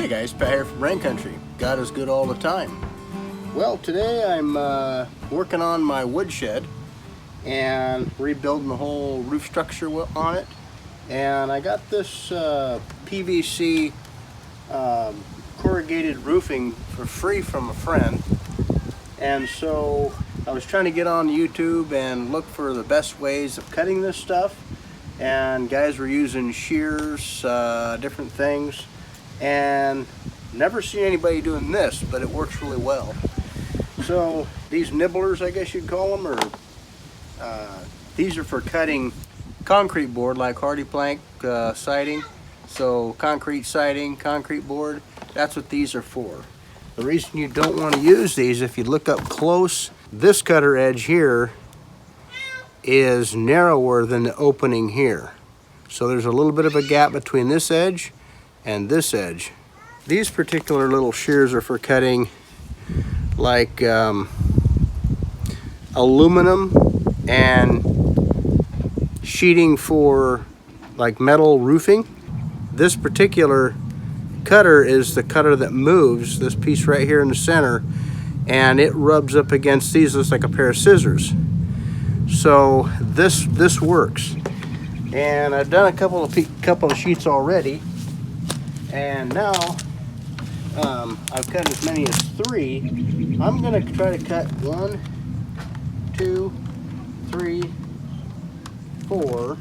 Hey guys, Pat here from Rain Country. God is good all the time. Well, today I'm working on my woodshed and rebuilding the whole roof structure on it. And I got this PVC corrugated roofing for free from a friend. And so I was trying to get on YouTube and look for the best ways of cutting this stuff. And guys were using shears, different things. And never seen anybody doing this, but it works really well. So these nibblers, I guess you'd call them, or these are for cutting concrete board like hardy plank siding. So concrete siding, concrete board, that's what these are for. The reason you don't want to use these, if you look up close, this cutter edge here is narrower than the opening here. So there's a little bit of a gap between this edge and this edge. These particular little shears are for cutting like aluminum and sheeting for like metal roofing. This particular cutter is the cutter that moves, this piece right here in the center, and it rubs up against these, looks like a pair of scissors. So this works. And I've done a couple of sheets already. And now I've cut as many as 3. I'm gonna try to cut 1, 2, 3, 4,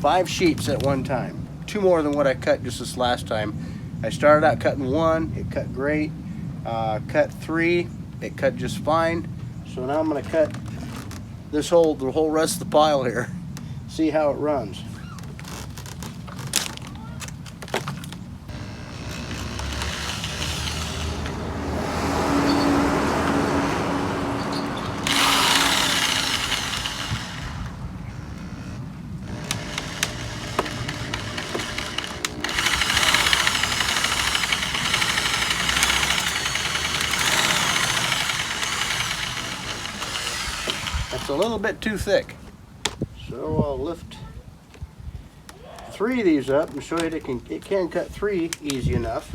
5 sheets at one time. 2 more than what I cut just this last time. I started out cutting 1, it cut great. Cut 3, it cut just fine. So now I'm gonna cut the whole rest of the pile here. See how it runs. It's a little bit too thick, so I'll lift 3 of these up and show you it can cut 3 easy enough.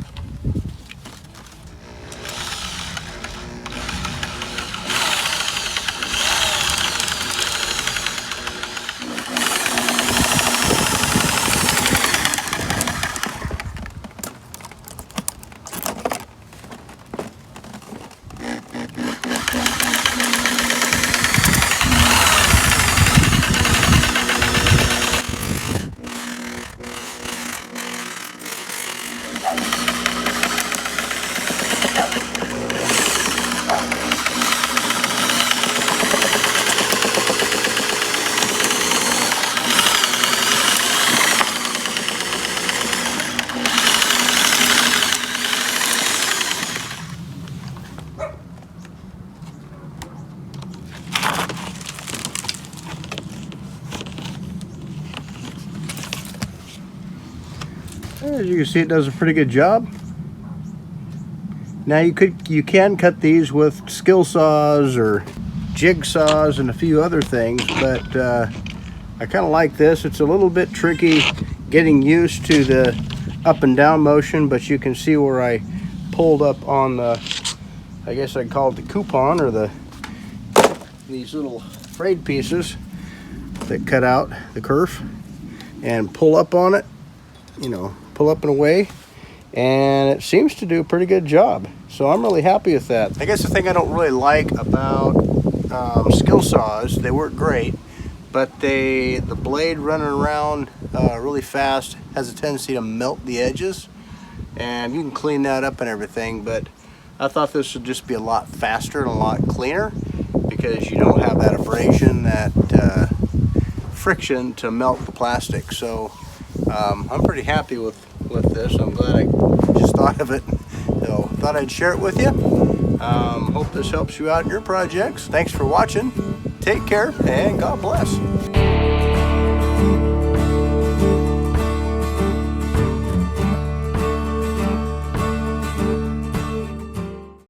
As you can see, it does a pretty good job. Now you can cut these with skill saws or jigsaws and a few other things, but I kind of like this. It's a little bit tricky getting used to the up and down motion, but you can see where I pulled up on the, I guess I'd call it the coupon, or these little frayed pieces that cut out the kerf, and pull up on it, you know, pull up and away, and it seems to do a pretty good job. So I'm really happy with that. I guess the thing I don't really like about skill saws, they work great, but the blade running around really fast has a tendency to melt the edges, and you can clean that up and everything, but I thought this would just be a lot faster and a lot cleaner because you don't have that abrasion, that friction to melt the plastic. So I'm pretty happy with this. I'm glad I just thought of it. So thought I'd share it with you. Hope this helps you out in your projects. Thanks for watching. Take care and God bless.